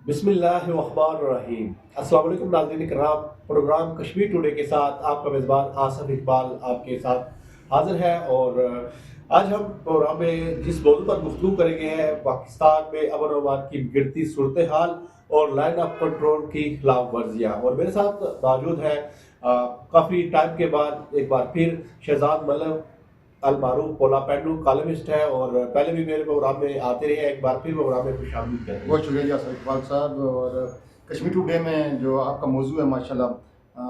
बिस्मिल्लाहिर्रहमानिर्रहीम। अस्सलाम वालेकुम नाज़रीन किराम। प्रोग्राम कश्मीर टुडे के साथ आपका मेज़बान आसिफ इकबाल आपके साथ हाजिर है। और आज हम प्रोग्राम में जिस मौजू पर गुफ्तगू करेंगे है पाकिस्तान में अमन और अमान की बिगड़ती सूरत हाल और लाइन ऑफ कंट्रोल की खिलाफ वर्जियाँ। और मेरे साथ मौजूद है काफ़ी टाइम के बाद एक बार फिर शहजाद मल्लब अलमारूफ पोलापेंडू कॉलमिस्ट है, और पहले भी मेरे प्रोग्राम में आते रहे हैं। एक बार फिर प्रोग्राम में खुशामदीद कहते हैं। बहुत शुक्रिया सर इकबाल साहब। और कश्मीर टुडे में जो आपका मौजू है माशाल्लाह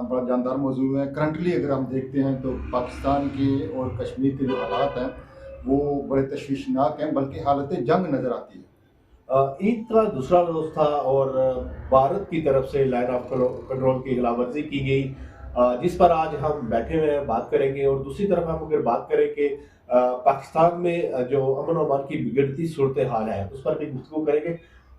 बड़ा जानदार मौजू है। करंटली अगर हम देखते हैं तो पाकिस्तान के और कश्मीर के जो हालात हैं वो बड़े तशवीशनाक हैं, बल्कि हालत जंग नज़र आती है। ईद का दूसरा रोज था और भारत की तरफ से लाइन ऑफ कंट्रोल की खिलाफवर्जी की गई, जिस पर आज हम बैठे हुए हैं बात करेंगे। और दूसरी तरफ हम अगर बात करें कि पाकिस्तान में जो अमन और अमान की बिगड़ती सूरत हाल है उस पर भी गुफ्तगू करेंगे।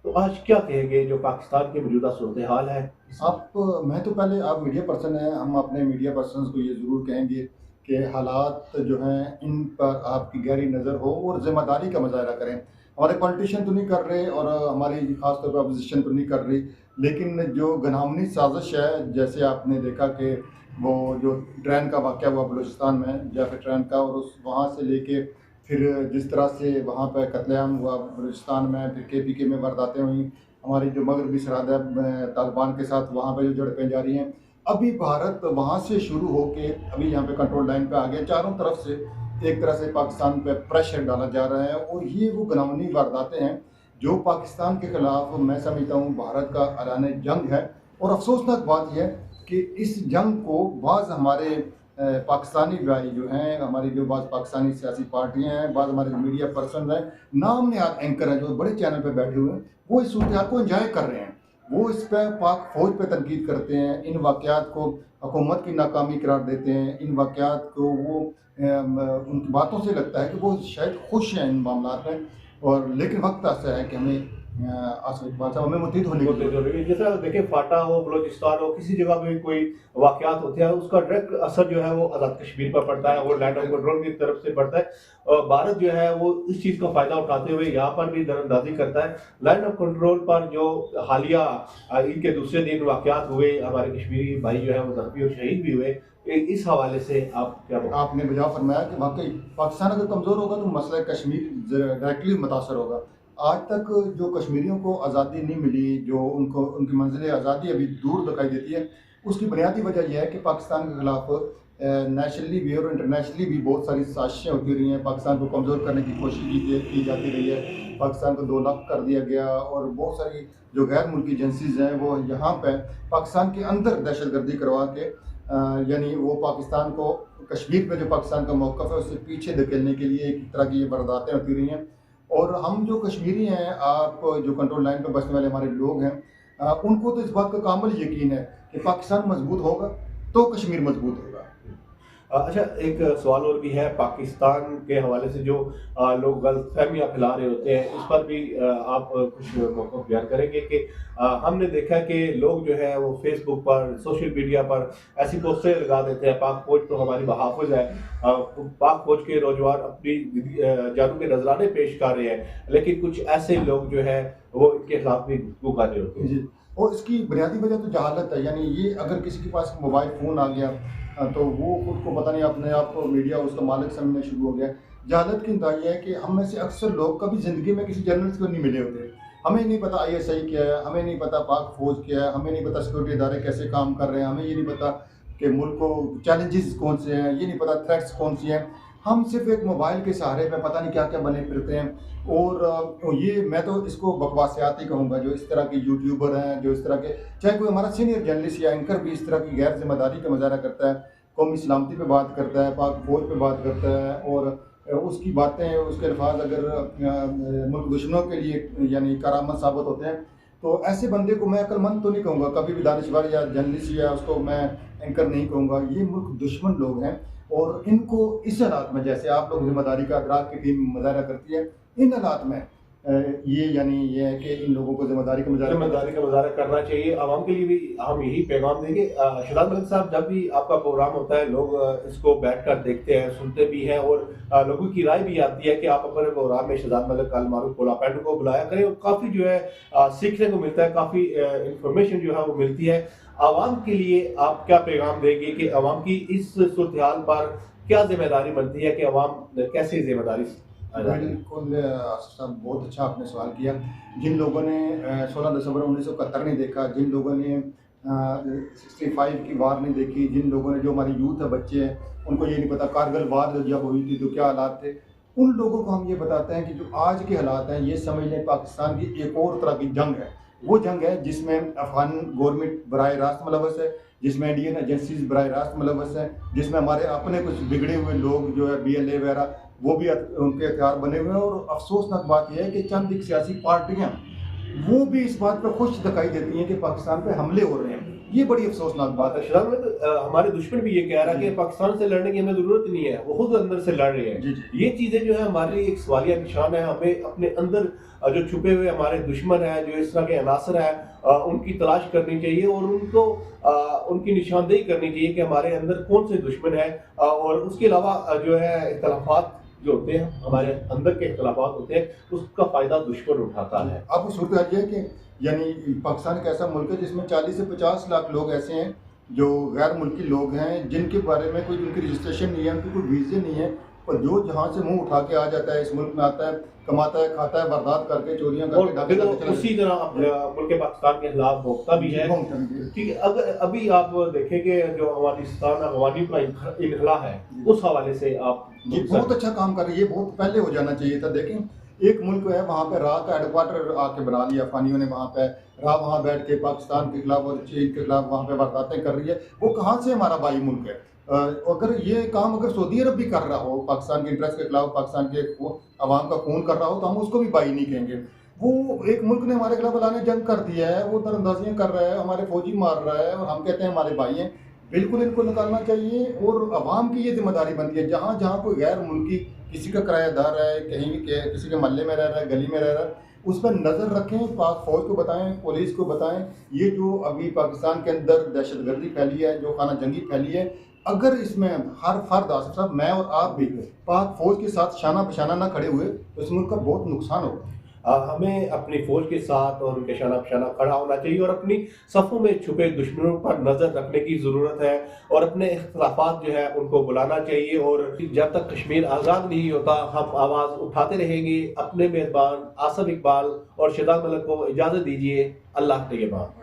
तो आज क्या कहेंगे जो पाकिस्तान की मौजूदा सूरत हाल है? मैं तो पहले आप मीडिया पर्सन हैं, हम अपने मीडिया पर्सन को ये ज़रूर कहेंगे कि हालात जो हैं इन पर आपकी गहरी नज़र हो और ज़िम्मेदारी का मुजाहरा करें। हमारे पॉलिटिशियन तो नहीं कर रहे और हमारी ख़ास तौर पर अपोजिशन तो नहीं कर रही, लेकिन जो गनामनी साजिश है, जैसे आपने देखा कि वो जो ट्रेन का वाक़या हुआ बलूचिस्तान में, जाफर ट्रेन का, और उस वहाँ से लेके फिर जिस तरह से वहाँ पर कत्लेआम हुआ बलूचिस्तान में, फिर KPK में वारदातें हुई, हमारी जो मगरबी सरहद है तालिबान के साथ, वहाँ पे जो झड़पें जारी हैं। अभी भारत वहाँ से शुरू होके अभी यहाँ पे कंट्रोल लाइन पे आ गया। चारों तरफ से एक तरह से पाकिस्तान पे प्रेशर डाला जा रहा है, और ये वो घिनौनी वारदातें हैं जो पाकिस्तान के ख़िलाफ़ मैं समझता हूँ भारत का ऐलान जंग है। और अफसोसनाक बात यह है कि इस जंग को बाज़ हमारे पाकिस्तानी भाई जो हैं, हमारी जो बाज़ पाकिस्तानी सियासी पार्टियाँ हैं, बाज़ हमारे जो मीडिया पर्सन हैं, नाम नहाद एंकर हैं जो बड़े चैनल पे बैठे हुए हैं, वो इस सूरत को इंजॉय कर रहे हैं। वो इस पर पाक फ़ौज पे तनकीद करते हैं, इन वाक़यात को हुकूमत की नाकामी करार देते हैं, इन वाक़यात को वो उनकी बातों से लगता है कि वो शायद खुश हैं इन मामलात में। और लेकिन वक्त ऐसा है कि हमें आसिफ इकबाल साहब हमें मुत्तहिद होने की जैसा देखिए फाटा हो, बलोचिस्तान हो, किसी जगह पे कोई वाकयात होते हैं उसका डायरेक्ट असर जो है वो आज़ाद कश्मीर पर पड़ता है और लैंड ऑफ कंट्रोल की तरफ से पड़ता है। और भारत जो है वो इस चीज़ का फ़ायदा उठाते हुए यहाँ पर भी दरअंदाजी करता है। लैंड ऑफ कंट्रोल पर जो हालिया ईद के दूसरे दिन वाकयात हुए, हमारे कश्मीरी भाई जो है वो जख्मी और शहीद भी हुए, इस हवाले से आप क्या बोलते हैं? आपने बजा फरमाया कि वाकई पाकिस्तान अगर कमज़ोर होगा तो मसला कश्मीर डायरेक्टली मुतासर होगा। आज तक जो कश्मीरियों को आज़ादी नहीं मिली, जो उनको उनकी मंजिल आज़ादी अभी दूर दिखाई देती है, उसकी बुनियादी वजह यह है कि पाकिस्तान के ख़िलाफ़ नेशनली भी और इंटरनेशनली भी बहुत सारी साजिशें होती रही हैं। पाकिस्तान को कमज़ोर करने की कोशिश की जाती रही है। पाकिस्तान को 2 लाख कर दिया गया, और बहुत सारी जो गैर मुल्की एजेंसीज़ हैं वो यहाँ पर पाकिस्तान के अंदर दहशतगर्दी करवा के यानी वो पाकिस्तान को कश्मीर पे जो पाकिस्तान का मौक़िफ़ है उससे पीछे धकेलने के लिए एक तरह की ये वारदातें होती रही हैं। और हम जो कश्मीरी हैं, आप जो कंट्रोल लाइन पे बसने वाले हमारे लोग हैं, उनको तो इस बात का कामिल यकीन है कि पाकिस्तान मजबूत होगा तो कश्मीर मजबूत होगा। अच्छा, एक सवाल और भी है पाकिस्तान के हवाले से, जो लोग गलतफहमियाँ फैला रहे होते हैं, इस पर भी आप कुछ मौक़िफ़ बयान करेंगे कि हमने देखा कि लोग जो है वो फेसबुक पर, सोशल मीडिया पर ऐसी पोस्टें लगा देते हैं, पाक फ़ौज तो हमारी बहाफ़िज़ है, पाक फ़ौज के नौजवान अपनी जानों के नजराने पेश कर रहे हैं, लेकिन कुछ ऐसे लोग जो है वो इनके खिलाफ भी गुफ्तगू कर रहे होते हैं। जी, और इसकी बुनियादी वजह तो जहालत है। यानी ये अगर किसी के पास मोबाइल फ़ोन आ गया तो वो खुद को पता नहीं अपने आप को मीडिया उसका मालिक समझना शुरू हो गया। जहालत की इंतहा ये है कि हम में से अक्सर लोग कभी ज़िंदगी में किसी जर्नलिस्ट को नहीं मिले होते। हमें नहीं पता ISI क्या है, हमें नहीं पता पाक फ़ौज क्या है, हमें नहीं पता सिक्योरिटी इदारे कैसे काम कर रहे हैं, हमें ये नहीं पता कि मुल्क को चैलेंजेस कौन से हैं, ये नहीं पता थ्रेट्स कौन सी हैं। हम सिर्फ एक मोबाइल के सहारे पे पता नहीं क्या क्या बने फिरते हैं। और ये मैं तो इसको बकवासियात ही कहूँगा, जो इस तरह के यूट्यूबर हैं, जो इस तरह के, चाहे कोई हमारा सीनियर जर्नलिस्ट या एंकर भी इस तरह की गैर जिम्मेदारी का मुजाहरा करता है, कौमी सलामती पे बात करता है, पाक फ़ौज पे बात करता है, और उसकी बातें, उसके अल्फाज अगर मुल्क दुश्मनों के लिए यानी करामत साबित होते हैं, तो ऐसे बंदे को मैं अक्लमंद तो नहीं कहूँगा, कभी भी दानिशवर या जर्नलिस्ट या उसको मैं एंकर नहीं कहूँगा। ये मुल्क दुश्मन लोग हैं, और इनको इस हालात में, जैसे आप लोग जिम्मेदारी का अदराक की टीम मुजाहरा करती है, इन हालात में یہ یعنی یہ ہے کہ ان لوگوں کو ذمہ داری کا مظاہرہ کرنا چاہیے. عوام کے لیے بھی ہم یہی پیغام دیں گے. شہزاد ملک صاحب, جب بھی آپ کا پروگرام ہوتا ہے لوگ اس کو بیٹھ کر دیکھتے ہیں, سنتے بھی ہیں, اور لوگوں کی رائے بھی آتی ہے کہ آپ اپنے پروگرام میں شہزاد ملک المعروف کولا پینٹ کو بلایا کریں, اور کافی جو ہے سیکھنے کو ملتا ہے, کافی انفارمیشن جو ہے وہ ملتی ہے. عوام کے لیے آپ کیا پیغام دیں گے کہ عوام کی اس صورتحال پر کیا ذمہ داری بنتی ہے, کہ عوام کیسے ذمہ داری؟ بالکل آصف صاحب, بہت اچھا آپ نے سوال کیا. جن لوگوں نے 16 دسمبر 1971 نہیں دیکھا, جن لوگوں نے 65 کی وار نہیں دیکھی, جن لوگوں نے, جو ہماری یوتھ ہے, بچے ہیں, ان کو یہ نہیں پتا کارگل وار جب ہوئی تھی تو کیا حالات تھے, ان لوگوں کو ہم یہ بتاتے ہیں کہ جو آج کے حالات ہیں یہ سمجھ لیں پاکستان کی ایک اور طرح کی جنگ ہے. وہ جنگ ہے جس میں افغان گورنمنٹ براہ راست ملوث ہے, جس میں انڈین ایجنسیز براہ راست ملوث ہیں, جس میں ہمارے اپنے کچھ بگڑے ہوئے لوگ جو ہے BLA وغیرہ وہ بھی ان کے ہتھیار بنے ہوئے ہیں. اور افسوسناک بات یہ ہے کہ چند ایک سیاسی پارٹیاں وہ بھی اس بات پہ خوش دکھائی دیتی ہیں کہ پاکستان پہ حملے ہو رہے ہیں. یہ بڑی افسوسناک بات ہے. شہزاد ملک, ہمارے دشمن بھی یہ کہہ رہا ہے کہ پاکستان سے لڑنے کی ہمیں ضرورت نہیں ہے, وہ خود اندر سے لڑ رہے ہیں. یہ چیزیں جو ہے ہماری ایک سوالیہ نشان ہے. ہمیں اپنے اندر جو چھپے ہوئے ہمارے دشمن ہیں, جو اس طرح کے عناصر ہیں, ان کی تلاش کرنی چاہیے, اور ان کو ان کی نشاندہی کرنی چاہیے کہ ہمارے اندر کون سے دشمن ہیں. اور اس کے علاوہ جو ہے اختلافات جو ہوتے ہیں, ہمارے اندر کے اختلافات ہوتے ہیں, اس کا فائدہ دشمن اٹھاتا ہے. اب صورت یہ ہے کہ یعنی پاکستان ایک ایسا ملک ہے جس میں 40 سے 50 لاکھ لوگ ایسے ہیں جو غیر ملکی لوگ ہیں, جن کے بارے میں کوئی ان کی رجسٹریشن نہیں ہے, ان کی کوئی ویزے نہیں ہے, اور جو جہاں سے منہ اٹھا کے آ جاتا ہے اس ملک میں آتا ہے, کماتا ہے, کھاتا ہے, واردات کر کے, چوریاں کر کے, ڈاکے کر کے, اسی طرح ملک پاکستان کے خلاف بھوکتا بھی ہے. ٹھیک ہے, اگر ابھی آپ دیکھیں کہ جو افغانستان افغانیوں کا انخلا ہے, اس حوالے سے آپ جی بہت اچھا کام کر رہی ہے. بہت پہلے ہو جانا چاہیے تھا. دیکھیں ایک ملک ہے, وہاں پہ راہ کا ہیڈ کوارٹر آ کے بنا لیا افغانیوں نے, وہاں پہ راہ وہاں بیٹھ کے پاکستان کے خلاف اور چین کے خلاف وہاں پہ وارداتیں کر رہی ہے. وہ کہاں سے ہمارا بھائی ملک ہے؟ اگر یہ کام اگر سعودی عرب بھی کر رہا ہو پاکستان کے انٹرسٹ کے خلاف, پاکستان کے عوام کا خون کر رہا ہو, تو ہم اس کو بھی بھائی نہیں کہیں گے. وہ ایک ملک نے ہمارے خلاف اعلان جنگ کر دیا ہے, وہ دراندازیاں کر رہا ہے, ہمارے فوجی مار رہا ہے, اور ہم کہتے ہیں ہمارے بھائی ہیں. بالکل ان کو نکالنا چاہیے, اور عوام کی یہ ذمہ داری بنتی ہے. جہاں جہاں کوئی غیر ملکی کسی کا کرایہ دار ہے, کہیں بھی کسی کے محلے میں رہ رہا ہے, گلی میں رہ رہا ہے, اس پر نظر رکھیں. پاک فوج کو بتائیں, پولیس کو بتائیں. یہ جو ابھی پاکستان کے اندر دہشت گردی پھیلی ہے, جو خانہ جنگی پھیلی ہے, اگر اس میں ہر فرد, آصف صاحب, میں اور آپ بھی پاک فوج کے ساتھ شانہ بشانہ نہ کھڑے ہوئے تو اس ملک کا بہت نقصان ہوگا. ہمیں اپنی فوج کے ساتھ اور ان کے شانہ بشانہ کھڑا ہونا چاہیے, اور اپنی صفوں میں چھپے دشمنوں پر نظر رکھنے کی ضرورت ہے, اور اپنے اختلافات جو ہے ان کو بلانا چاہیے. اور جب تک کشمیر آزاد نہیں ہوتا ہم آواز اٹھاتے رہیں گے. اپنے میزبان آصف اقبال اور شہزاد ملک کو اجازت دیجیے. اللہ نگہبان.